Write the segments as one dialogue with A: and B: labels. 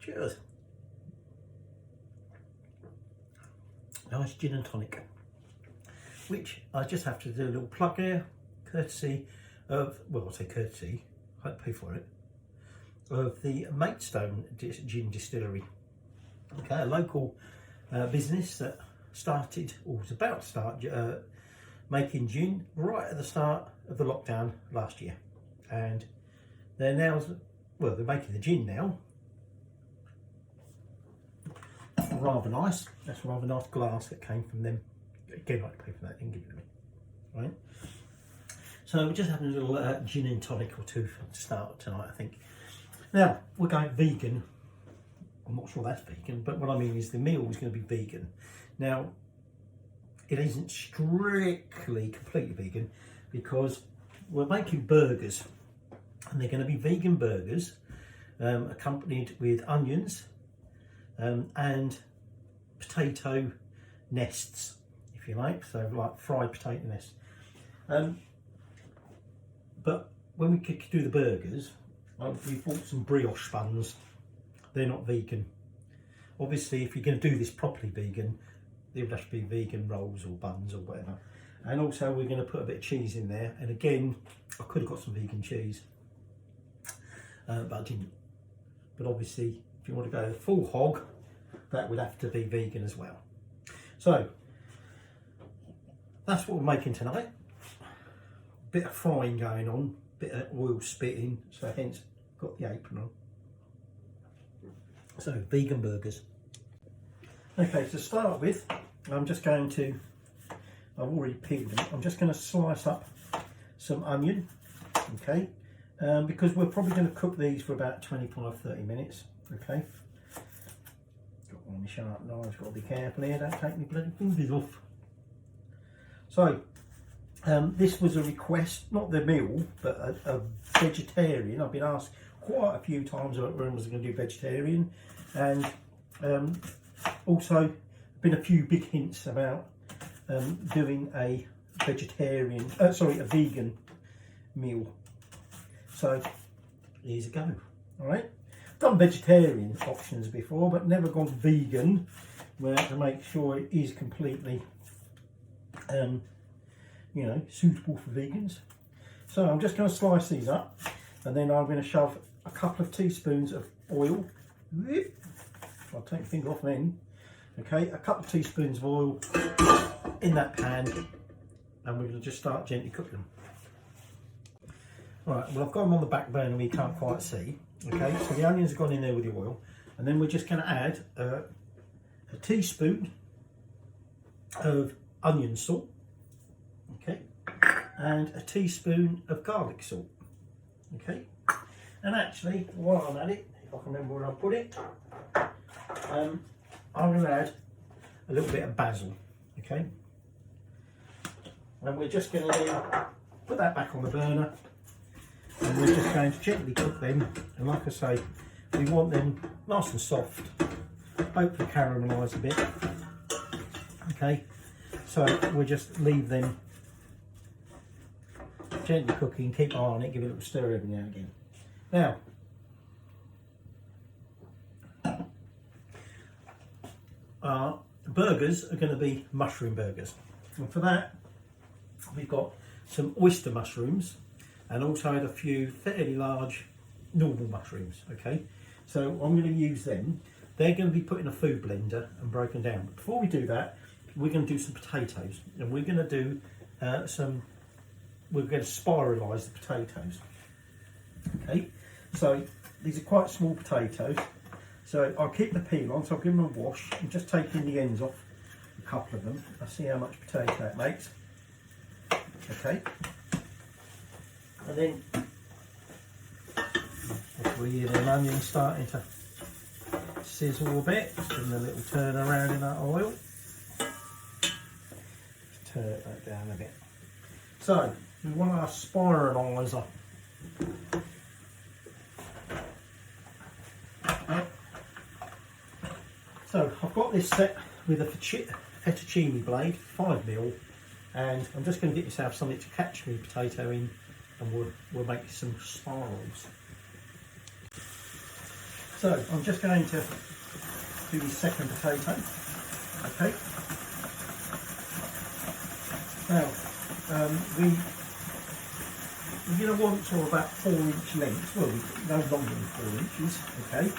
A: Cheers. Nice gin and tonic, which I just have to do a little plug here, courtesy of, well, I say courtesy, I don't pay for it, of the Maidstone Gin Distillery. Okay, a local business that started, or was about to start, making gin right at the start of the lockdown last year. And they're now, well, they're making the gin now. Rather nice. That's a rather nice glass that came from them. Again, I like to pay for that, didn't give it to me. Right. So we're just having a little gin and tonic or two to start tonight, I think. Now, we're going vegan. I'm not sure that's vegan, but what I mean is the meal is going to be vegan. Now, it isn't strictly completely vegan because we're making burgers, and they're going to be vegan burgers accompanied with onions and potato nests, if you like, so like fried potato nests. But when we could do the burgers, we bought some brioche buns. They're not vegan. Obviously, if you're going to do this properly vegan, there would have to be vegan rolls or buns or whatever. And also we're going to put a bit of cheese in there. And again, I could have got some vegan cheese, but I didn't. But obviously, if you want to go full hog, that would have to be vegan as well. So that's what we're making tonight. Bit of frying going on, bit of oil spitting, so hence got the apron on. So vegan burgers. Okay, to start with, I'm just going to, I've already peeled them, I'm just going to slice up some onion, okay, because we're probably going to cook these for about 25-30 minutes, okay. Got one of my sharp knives, got to be careful here, don't take my bloody fingers off. So, this was a request, not the meal, but a vegetarian. I've been asked quite a few times when I was going to do vegetarian, and also been a few big hints about doing a vegetarian, a vegan meal. So here's a go. All right, done vegetarian options before, but never gone vegan. We have to make sure it is completely, you know, suitable for vegans. So I'm just going to slice these up, and then I'm going to shove a couple of teaspoons of oil. I'll take the finger off then. Okay, a couple of teaspoons of oil in that pan, and we're going to just start gently cooking them. All right, well, I've got them on the back burner where you can't quite see. Okay, so the onions have gone in there with the oil, and then we're just going to add a teaspoon of onion salt, okay, and a teaspoon of garlic salt, okay. And actually, while I'm at it, if I can remember where I put it, I'm going to add a little bit of basil, okay. And we're just going to put that back on the burner, and we're just going to gently cook them. And like I say, we want them nice and soft, hopefully caramelise a bit, okay. So we'll just leave them gently cooking, keep an eye on it, give it a little stir every now and again. Now, our burgers are going to be mushroom burgers, and for that we've got some oyster mushrooms and also had a few fairly large normal mushrooms, okay. So I'm going to use them. They're going to be put in a food blender and broken down. But before we do that, we're going to do some potatoes, and we're going to do we're going to spiralise the potatoes, okay. So these are quite small potatoes, so I'll keep the peel on, so I'll give them a wash and just taking the ends off a couple of them. I'll see how much potato it makes, okay. And then if we hear the onion starting to sizzle a bit, just give them a little turn around in that oil. Just turn it back down a bit. So we want our spiraliser. So I've got this set with a fettuccine blade, 5mm, and I'm just going to get yourself something to catch me potato in, and we'll make some spirals. So I'm just going to do the second potato. Okay. Now we're going to want sort of about 4-inch lengths. Well, no longer than 4 inches. Okay.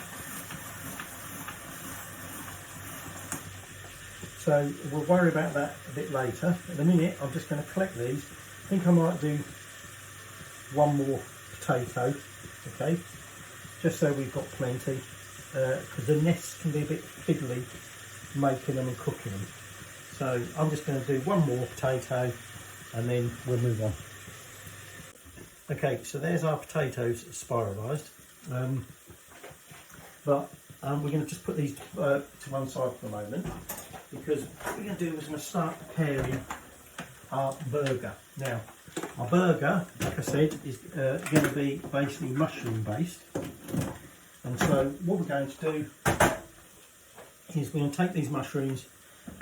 A: So we'll worry about that a bit later. At the minute, I'm just going to collect these. I think I might do one more potato, okay, just so we've got plenty, because the nests can be a bit fiddly making them and cooking them. So I'm just going to do one more potato and then we'll move on. Okay, so there's our potatoes spiralised, but we're going to just put these to one side for the moment, because what we're going to do is we're going to start preparing our burger. Now, our burger, like I said, is going to be basically mushroom based, and so what we're going to do is we're going to take these mushrooms,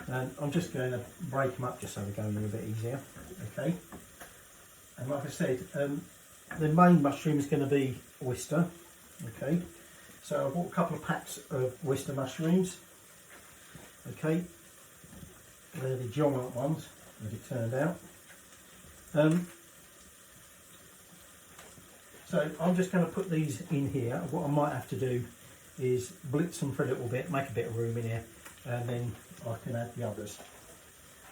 A: and I'm just going to break them up just so they're going in a bit easier. Okay, and like I said, the main mushroom is going to be oyster. Okay, so I bought a couple of packs of oyster mushrooms. Okay, they're the giant ones, as it turned out. So I'm just going to put these in here. What I might have to do is blitz them for a little bit, make a bit of room in here, and then I can add the others.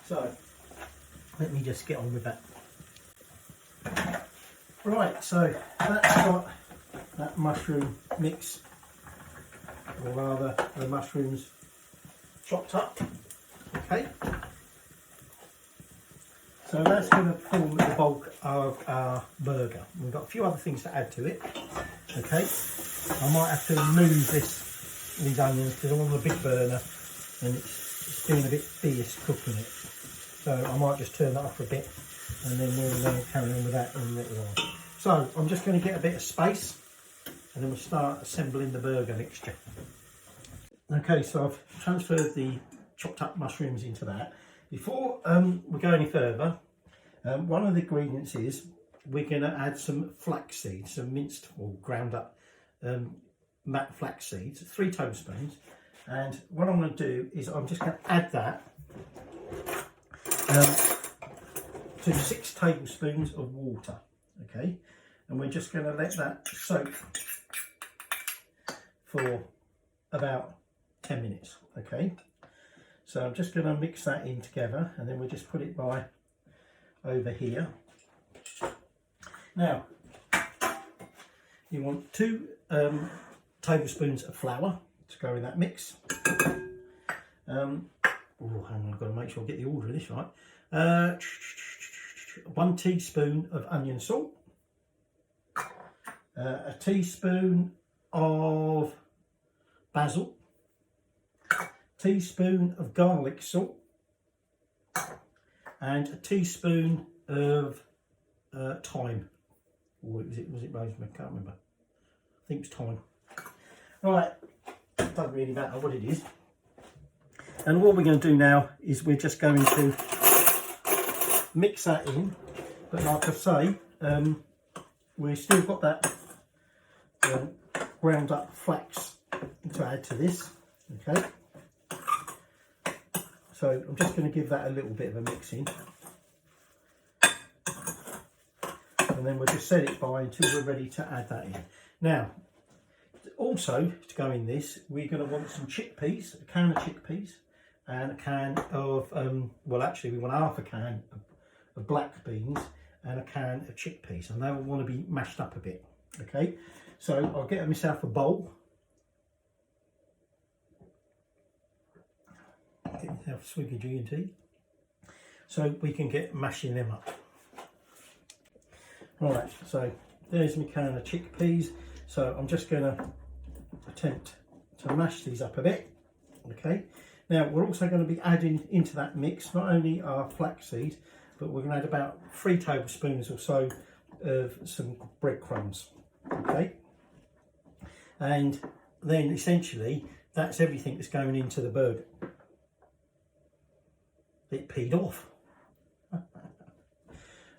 A: So let me just get on with that. Right, so that's got that mushroom mix, or rather the mushrooms chopped up. Okay, so that's going to form the bulk of our burger. We've got a few other things to add to it. Okay, I might have to remove these onions because I'm on a big burner and it's being a bit fierce cooking it. So I might just turn that off a bit and then we'll carry on with that in a little while. So I'm just going to get a bit of space and then we'll start assembling the burger mixture. Okay, so I've transferred the chopped up mushrooms into that. Before we go any further, one of the ingredients is we're going to add some flax seeds, some minced or ground up matte flax seeds, 3 tablespoons. And what I'm going to do is I'm just going to add that to 6 tablespoons of water. Okay, and we're just going to let that soak for about 10 minutes. Okay, so I'm just going to mix that in together and then we'll just put it by over here. Now you want 2 tablespoons of flour to go in that mix. Oh, hang on, I've got to make sure I get the order of this right. 1 teaspoon of onion salt, a teaspoon of basil, teaspoon of garlic salt, and a teaspoon of thyme. Or was it rosemary? I can't remember. I think it's thyme. Right, it doesn't really matter what it is. And what we're going to do now is we're just going to mix that in. But like I say, we've still got that ground up flax to add to this. Okay. So I'm just going to give that a little bit of a mix in. And then we'll just set it by until we're ready to add that in. Now, also to go in this, we're going to want some chickpeas, a can of chickpeas, and a can of, well actually we want half a can of black beans and a can of chickpeas, and they will want to be mashed up a bit. Okay, so I'll get myself a bowl. Get myself a swig of G&T so we can get mashing them up. Right, so there's my can of chickpeas. So I'm just going to attempt to mash these up a bit. Okay, now we're also going to be adding into that mix not only our flaxseed, but we're going to add about 3 tablespoons or so of some breadcrumbs. Okay, and then essentially that's everything that's going into the burger. It peed off.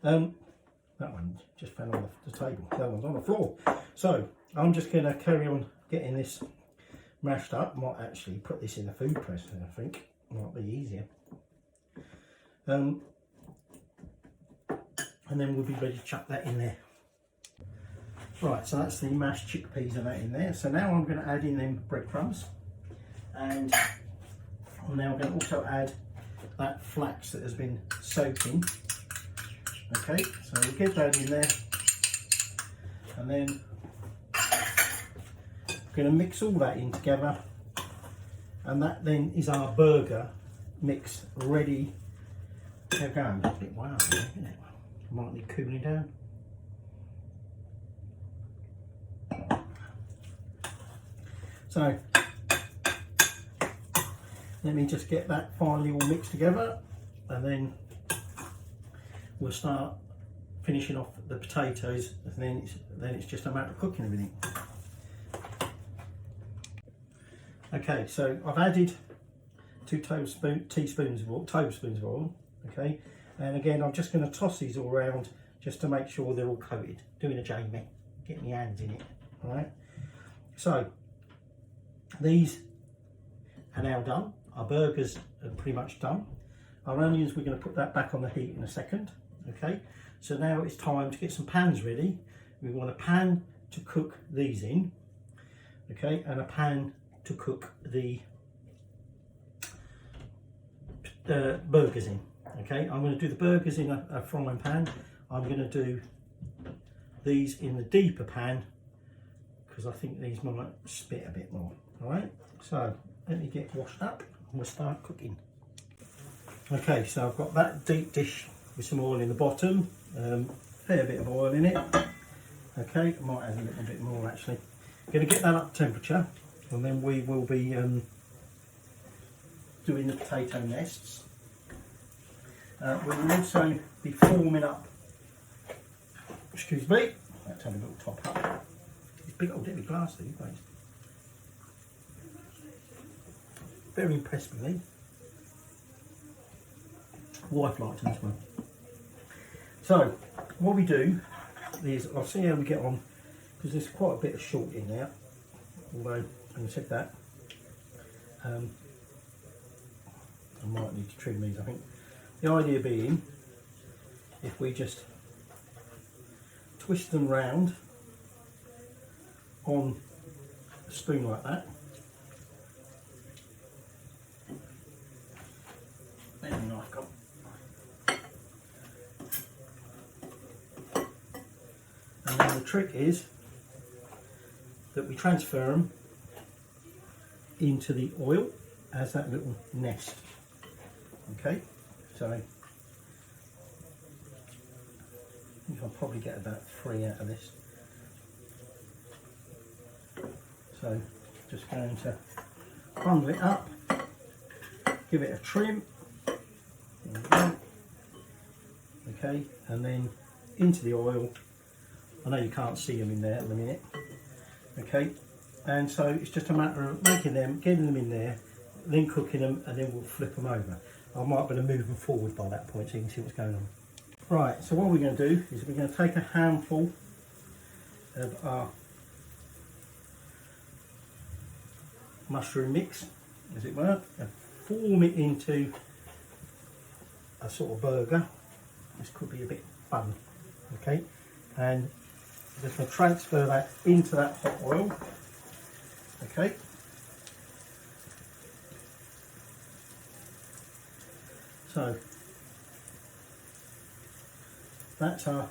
A: That one just fell on the table. That one's on the floor. So I'm just going to carry on getting this mashed up. Might actually put this in the food processor, I think. Might be easier. And then we'll be ready to chuck that in there. Right, so that's the mashed chickpeas and that in there. So now I'm going to add in them breadcrumbs, and I'm now going to also add that flax that has been soaking. Okay, so we'll get that in there, and then I'm going to mix all that in together, and that then is our burger mix ready to go. It's a bit wild, isn't it? Might need cooling down. So let me just get that finally all mixed together, and then we'll start finishing off the potatoes, and then it's just a matter of cooking everything. Okay, so I've added 2 tablespoons of oil. Okay, and again I'm just going to toss these all around just to make sure they're all coated. Doing a Jamie, getting your hands in it. All right. So these are now done. Our burgers are pretty much done. Our onions, we're going to put that back on the heat in a second. Okay, so now it's time to get some pans ready. We want a pan to cook these in. Okay, and a pan to cook the burgers in. Okay, I'm going to do the burgers in a frying pan. I'm going to do these in the deeper pan because I think these might spit a bit more. All right, so let me get washed up and we'll start cooking. Okay, so I've got that deep dish with some oil in the bottom, fair bit of oil in it. Okay, I might add a little bit more actually. Going to get that up to temperature, and then we will be doing the potato nests. We will also be forming up, excuse me, let's have a little top up. These big old heavy glass these guys. Very impressed with me. Wife liked them as well. So what we do is, I'll see how we get on, because there's quite a bit of short in there, although having said that, I might need to trim these. I think the idea being, if we just twist them round on a spoon like that, there's the knife gone. And then the trick is that we transfer them into the oil as that little nest. Okay, so I think I'll probably get about 3 out of this. So just going to bundle it up, give it a trim. There we go. Okay, and then into the oil. I know you can't see them in there at the minute. Okay, and so it's just a matter of making them, getting them in there, then cooking them, and then we'll flip them over. I might be able to move them forward by that point so you can see what's going on. Right, so what we're going to do is we're going to take a handful of our mushroom mix, as it were, and form it into a sort of burger. This could be a bit fun. Okay, and just going to transfer that into that hot oil. Okay. So that's our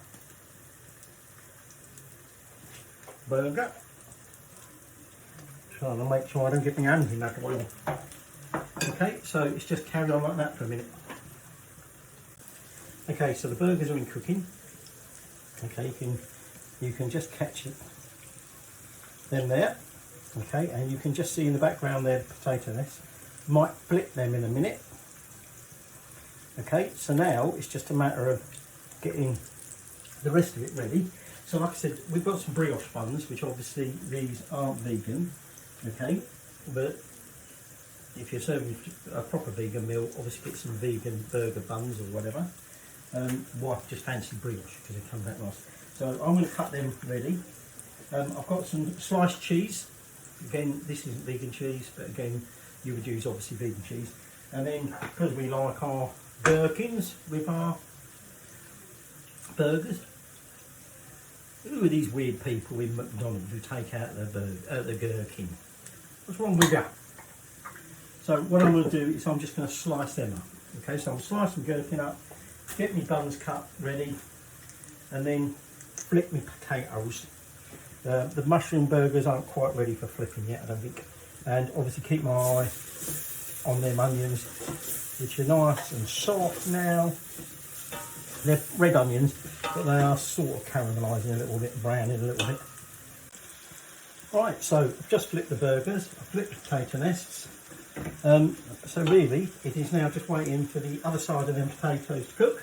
A: burger. Trying to make sure I don't get my hands in that oil. Okay, so it's just carry on like that for a minute. Okay, so the burgers are in cooking. Okay, you can just catch them there. Okay, and you can just see in the background there the potato nest. Might flip them in a minute. Okay, so now it's just a matter of getting the rest of it ready. So like I said, we've got some brioche buns, which obviously these aren't vegan, okay, but if you're serving a proper vegan meal, obviously get some vegan burger buns or whatever. Wife just fancy brioche because it comes out nice. So I'm going to cut them ready. I've got some sliced cheese, Again, this isn't vegan cheese, but again, you would use obviously vegan cheese. And then, because we like our gherkins with our burgers, who are these weird people in McDonald's who take out the gherkin? What's wrong with that? So what I'm going to do is I'm just going to slice them up. Okay, so I'll slice some gherkin up, get my buns cut ready, and then flip my potatoes. The mushroom burgers aren't quite ready for flipping yet, I don't think. And obviously keep my eye on them onions, which are nice and soft now. They're red onions, but they are sort of caramelising a little bit, browning a little bit. Right, so I've just flipped the burgers, I've flipped the potato nests. So really, it is now just waiting for the other side of them potatoes to cook.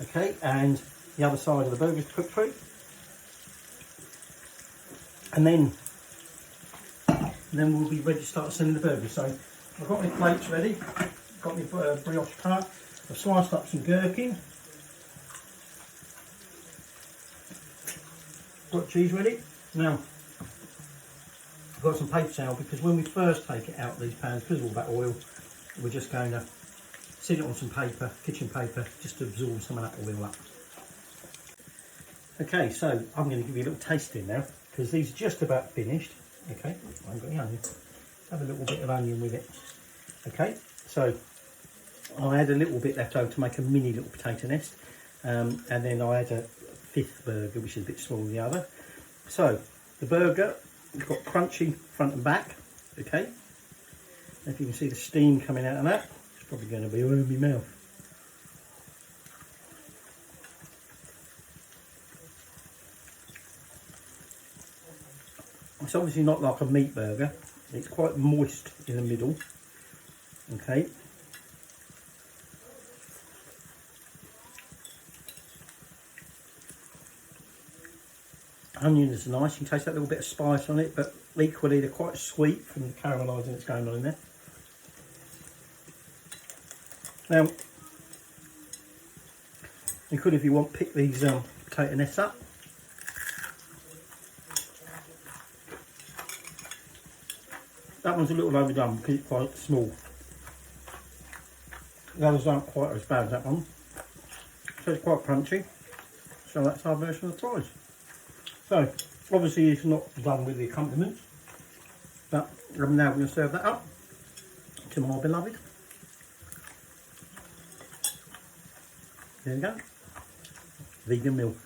A: Okay, and the other side of the burgers to cook through. And then we'll be ready to start sending the burgers. So I've got my plates ready, got my brioche part, I've sliced up some gherkin, got cheese ready. Now I've got some paper towel, because when we first take it out of these pans, because of all that oil, we're just going to sit it on some paper, kitchen paper, just to absorb some of that oil up. Okay, so I'm going to give you a little tasting now, because these are just about finished. Okay, I haven't got the onion. Have a little bit of onion with it. Okay, so I had a little bit left over to make a mini little potato nest, and then I had a fifth burger, which is a bit smaller than the other. So the burger, it's got crunchy front and back. Okay, if you can see the steam coming out of that, it's probably going to be all in my mouth. It's obviously not like a meat burger, it's quite moist in the middle. Okay, onions are nice, you can taste that little bit of spice on it, but equally they're quite sweet from the caramelising that's going on in there. Now, you could, if you want, pick these potato nests up. That one's a little overdone because it's quite small. The others aren't quite as bad as that one. So it's quite crunchy. So that's our version of the fries. So, obviously it's not done with the accompaniments, but I'm now going to serve that up to my beloved. There you go. Vegan milk.